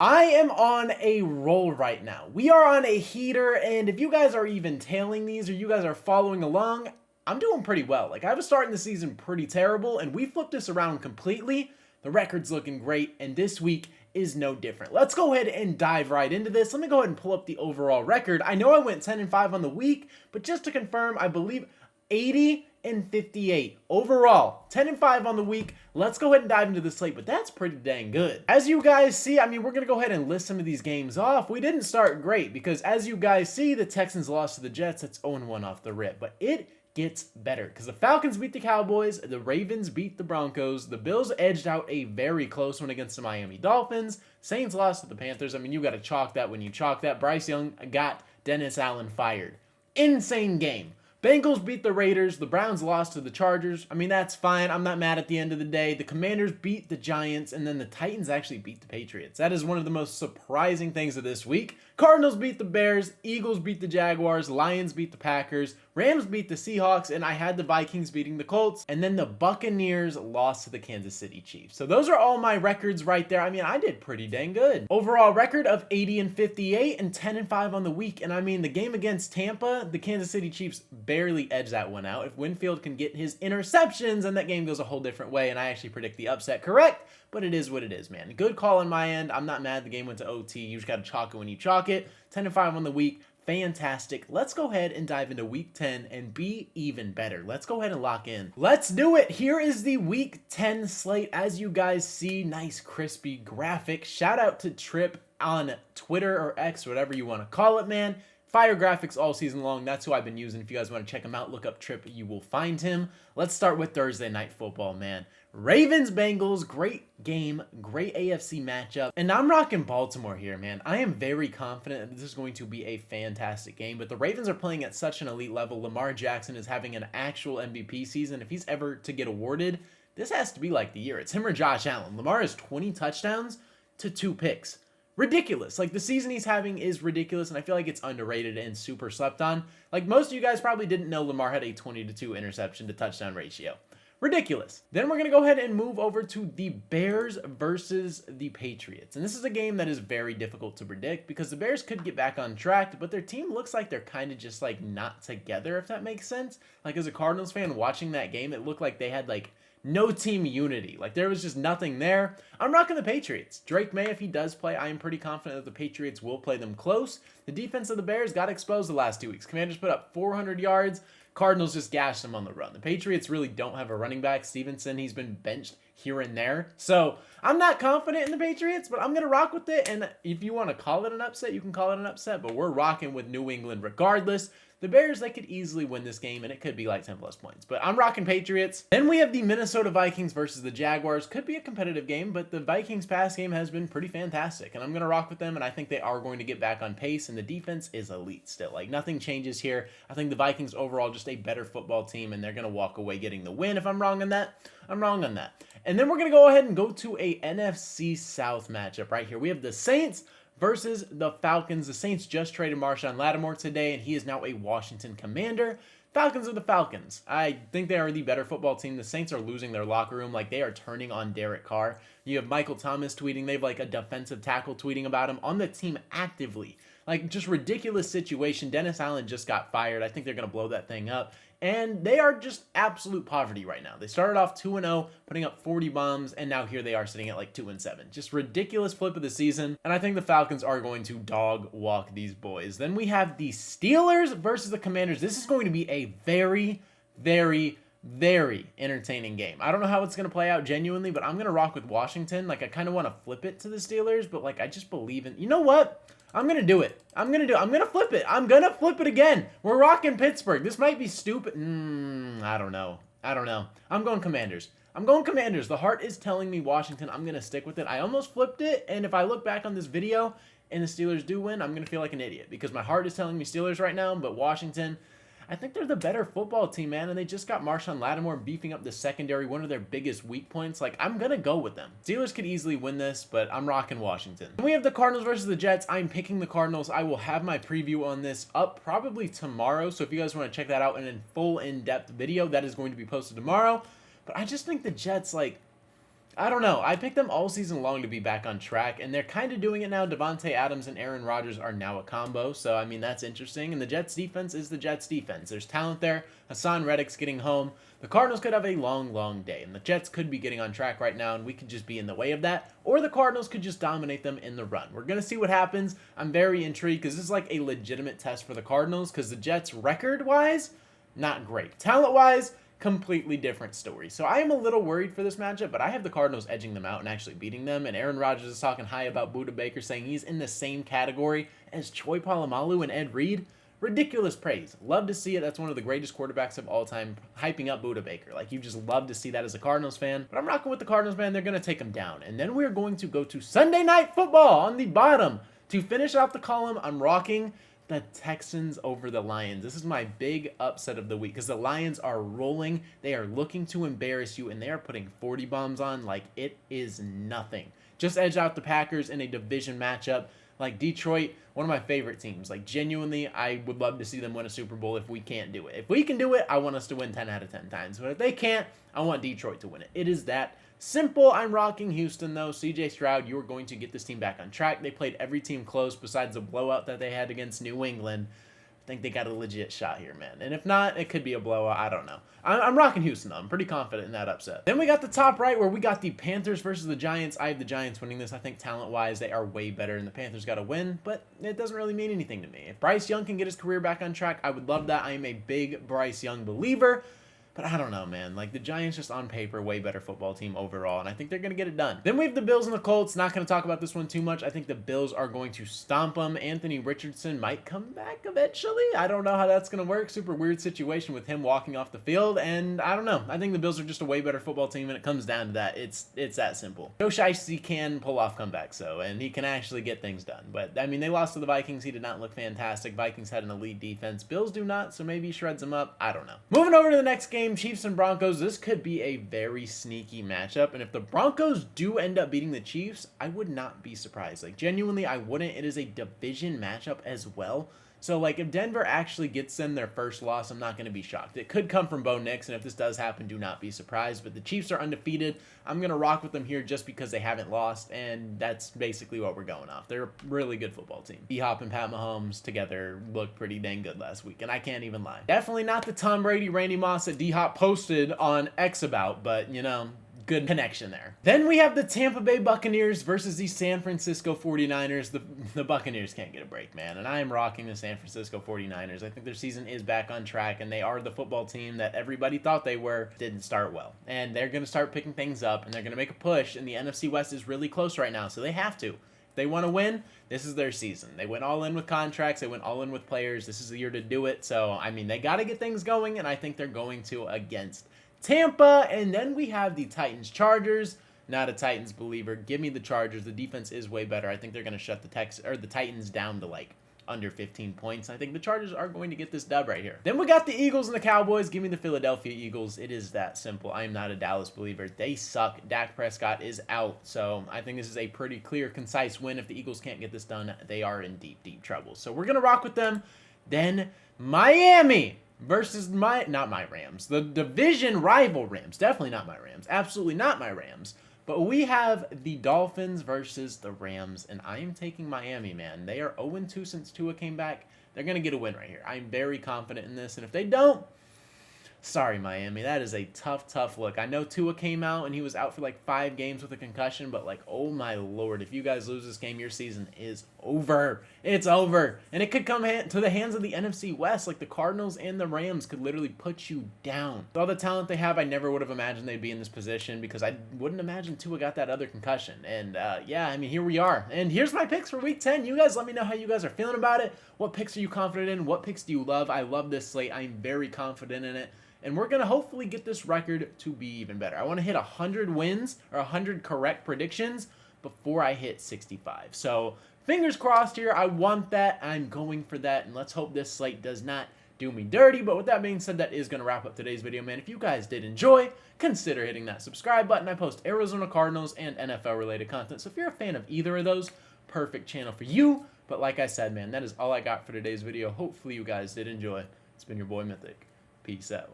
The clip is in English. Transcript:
I am on a roll right now. We are on a heater, and if you guys are even tailing these or you guys are following along, I'm doing pretty well. Like, I was starting the season pretty terrible, and we flipped this around completely. The record's looking great, and this week is no different. Let's go ahead and dive right into this. Let me go ahead and pull up the overall record. I know I went 10-5 on the week, but just to confirm, I believe 80-58 overall, 10-5 on the week. Let's go ahead and dive into the slate, but that's pretty dang good. As you guys see, we're gonna go ahead and list some of these games off. We didn't start great because, as you guys see, the Texans lost to the Jets. That's 0-1 off the rip, but it gets better because the Falcons beat the Cowboys, the Ravens beat the Broncos, the Bills edged out a very close one against the Miami Dolphins, Saints lost to the Panthers. You got to chalk that when you chalk that. Bryce Young got Dennis Allen fired. Insane game. Bengals beat the Raiders. The Browns lost to the Chargers. That's fine. I'm not mad at the end of the day. The Commanders beat the Giants, and then the Titans actually beat the Patriots. That is one of the most surprising things of this week. Cardinals beat the Bears. Eagles beat the Jaguars. Lions beat the Packers. Rams beat the Seahawks, and I had the Vikings beating the Colts. And then the Buccaneers lost to the Kansas City Chiefs. So those are all my records right there. I did pretty dang good. Overall record of 80-58 and 10-5 on the week. And the game against Tampa, the Kansas City Chiefs barely edged that one out. If Winfield can get his interceptions, then that game goes a whole different way, and I actually predict the upset correct, but it is what it is, man. Good call on my end. I'm not mad the game went to OT. You just got to chalk it when you chalk it. 10-5 on the week. Fantastic. Let's go ahead and dive into week 10 and be even better. Let's go ahead and lock in. Let's do it. Here is the week 10 slate. As you guys see, nice crispy graphic. Shout out to Trip on Twitter or X, whatever you want to call it, man. Fire graphics all season long. That's who I've been using. If you guys want to check him out, look up Trip. You will find him. Let's start with Thursday Night Football, man. Ravens-Bengals, great game, great AFC matchup. And I'm rocking Baltimore here, man. I am very confident that this is going to be a fantastic game, but the Ravens are playing at such an elite level. Lamar Jackson is having an actual MVP season. If he's ever to get awarded, this has to be like the year. It's him or Josh Allen. Lamar has 20 touchdowns to 2 picks. Ridiculous. Like, the season he's having is ridiculous, and I feel like it's underrated and super slept on. Like, most of you guys probably didn't know Lamar had a 20-2 interception to touchdown ratio. Ridiculous. Then we're going to go ahead and move over to the Bears versus the Patriots. And this is a game that is very difficult to predict because the Bears could get back on track, but their team looks like they're kind of just like not together, if that makes sense. Like, as a Cardinals fan watching that game, it looked like they had like no team unity. Like, there was just nothing there. I'm rocking the Patriots. Drake May, if he does play, I am pretty confident that the Patriots will play them close. The defense of the Bears got exposed the last 2 weeks. Commanders put up 400 yards. Cardinals just gashed them on the run. The Patriots really don't have a running back. Stevenson, he's been benched here and there. So I'm not confident in the Patriots, but I'm going to rock with it. And if you want to call it an upset, you can call it an upset. But we're rocking with New England regardless. The Bears, they could easily win this game, and it could be like 10 plus points. But I'm rocking Patriots. Then we have the Minnesota Vikings versus the Jaguars. Could be a competitive game, but the Vikings pass game has been pretty fantastic. And I'm going to rock with them, and I think they are going to get back on pace. And the defense is elite still. Like, nothing changes here. I think the Vikings overall just a better football team, and they're going to walk away getting the win. If I'm wrong on that, I'm wrong on that. And then we're going to go ahead and go to a NFC South matchup right here. We have the Saints versus the Falcons. The Saints just traded Marshawn Lattimore today, and he is now a Washington Commander. Falcons are the Falcons. I think they are the better football team. The Saints are losing their locker room. Like, they are turning on Derek Carr. You have Michael Thomas tweeting. They have like a defensive tackle tweeting about him on the team actively. Like, just ridiculous situation. Dennis Allen just got fired. I think they're going to blow that thing up. And they are just absolute poverty right now. They started off 2-0, putting up 40 bombs, and now here they are sitting at like 2-7. Just ridiculous flip of the season, and I think the Falcons are going to dog walk these boys. Then we have the Steelers versus the Commanders. This is going to be a very, very, very entertaining game. I don't know how it's going to play out genuinely, but I'm going to rock with Washington. Like, I kind of want to flip it to the Steelers, but like, I just believe in, you know what? I'm going to do it. I'm going to flip it. I'm going to flip it again. We're rocking Pittsburgh. This might be stupid. I don't know. I'm going Commanders. The heart is telling me Washington. I'm going to stick with it. I almost flipped it, and if I look back on this video and the Steelers do win, I'm going to feel like an idiot because my heart is telling me Steelers right now, but Washington, I think they're the better football team, man, and they just got Marshawn Lattimore beefing up the secondary, one of their biggest weak points. Like, I'm going to go with them. Steelers could easily win this, but I'm rocking Washington. Then we have the Cardinals versus the Jets. I'm picking the Cardinals. I will have my preview on this up probably tomorrow, so if you guys want to check that out in a full in-depth video, that is going to be posted tomorrow. But I just think the Jets, like, I don't know. I picked them all season long to be back on track, and they're kind of doing it now. Devontae Adams and Aaron Rodgers are now a combo, so I mean, that's interesting. And the Jets defense is the Jets defense. There's talent there. Hassan Reddick's getting home. The Cardinals could have a long, long day, and the Jets could be getting on track right now, and we could just be in the way of that, or the Cardinals could just dominate them in the run. We're going to see what happens. I'm very intrigued because this is like a legitimate test for the Cardinals because the Jets, record-wise, not great. Talent-wise, completely different story. So I am a little worried for this matchup, but I have the Cardinals edging them out and actually beating them. And Aaron Rodgers is talking high about Budda Baker, saying he's in the same category as Troy Polamalu and Ed Reed. Ridiculous praise. Love to see it. That's one of the greatest quarterbacks of all time, hyping up Budda Baker. Like, you just love to see that as a Cardinals fan. But I'm rocking with the Cardinals, man. They're going to take them down. And then we're going to go to Sunday Night Football on the bottom. To finish off the column, I'm rocking the Texans over the Lions. This is my big upset of the week because the Lions are rolling. They are looking to embarrass you, and they are putting 40 bombs on like it is nothing. Just edge out the Packers in a division matchup. Like Detroit, one of my favorite teams. Like, genuinely, I would love to see them win a Super Bowl if we can't do it. If we can do it, I want us to win 10 out of 10 times. But if they can't, I want Detroit to win it. It is that simple. I'm rocking Houston, though. CJ Stroud, you are going to get this team back on track. They played every team close besides the blowout that they had against New England. I think they got a legit shot here, man. And if not, it could be a blowout. I don't know. I'm rocking Houston, though. I'm pretty confident in that upset. Then we got the top right where we got the Panthers versus the Giants. I have the Giants winning this. I think talent-wise, they are way better, and the Panthers got to win, but it doesn't really mean anything to me. If Bryce Young can get his career back on track, I would love that. I am a big Bryce Young believer. But I don't know, man. Like, the Giants just on paper, way better football team overall, and I think they're going to get it done. Then we have the Bills and the Colts. Not going to talk about this one too much. I think the Bills are going to stomp them. Anthony Richardson might come back eventually. I don't know how that's going to work. Super weird situation with him walking off the field, and I don't know. I think the Bills are just a way better football team, and it comes down to that. It's that simple. Joe Shiesty can pull off comebacks, though, and he can actually get things done. But, I mean, they lost to the Vikings. He did not look fantastic. Vikings had an elite defense. Bills do not, so maybe he shreds them up. I don't know. Moving over to the next game, Chiefs and Broncos. This could be a very sneaky matchup, and if the Broncos do end up beating the Chiefs, I would not be surprised. Like, genuinely, I wouldn't. It is a division matchup as well. So, like, if Denver actually gets them their first loss, I'm not going to be shocked. It could come from Bo Nix, and if this does happen, do not be surprised. But the Chiefs are undefeated. I'm going to rock with them here just because they haven't lost, and that's basically what we're going off. They're a really good football team. D-Hop and Pat Mahomes together looked pretty dang good last week, and I can't even lie. Definitely not the Tom Brady, Randy Moss that D-Hop posted on X about, but, you know, good connection there. Then we have the Tampa Bay Buccaneers versus the San Francisco 49ers. The Buccaneers can't get a break, man, and I am rocking the San Francisco 49ers. I think their season is back on track, and they are the football team that everybody thought they were. Didn't start well, and they're going to start picking things up, and they're going to make a push, and the NFC West is really close right now, so they have to. If they want to win, this is their season. They went all in with contracts. They went all in with players. This is the year to do it, so, I mean, they got to get things going, and I think they're going to against Tampa. And then we have the Titans-Chargers. Not a Titans believer. Give me the Chargers. The defense is way better. I think they're going to shut the Titans down to like under 15 points. I think the Chargers are going to get this dub right here. Then we got the Eagles and the Cowboys. Give me the Philadelphia Eagles. It is that simple. I am not a Dallas believer. They suck. Dak Prescott is out. So I think this is a pretty clear, concise win. If the Eagles can't get this done, they are in deep, deep trouble. So we're going to rock with them. Then Miami versus not my Rams. The division rival Rams. Definitely not my Rams. Absolutely not my Rams. But we have the Dolphins versus the Rams, and I am taking Miami, man. They are 0-2 since Tua came back. They're going to get a win right here. I'm very confident in this, and if they don't, sorry, Miami. That is a tough, tough look. I know Tua came out, and he was out for like 5 games with a concussion, but like, oh my Lord, if you guys lose this game, your season is over. It's over. And it could come to the hands of the NFC West. Like, the Cardinals and the Rams could literally put you down. With all the talent they have, I never would have imagined they'd be in this position because I wouldn't imagine Tua got that other concussion. And yeah, I mean, here we are. And here's my picks for Week 10. You guys let me know how you guys are feeling about it. What picks are you confident in? What picks do you love? I love this slate. I'm very confident in it. And we're going to hopefully get this record to be even better. I want to hit 100 wins or 100 correct predictions before I hit 65. So fingers crossed here. I want that. I'm going for that. And let's hope this slate does not do me dirty. But with that being said, that is going to wrap up today's video, man. If you guys did enjoy, consider hitting that subscribe button. I post Arizona Cardinals and NFL related content. So if you're a fan of either of those, perfect channel for you. But like I said, man, that is all I got for today's video. Hopefully you guys did enjoy. It's been your boy Mythic. Peace out.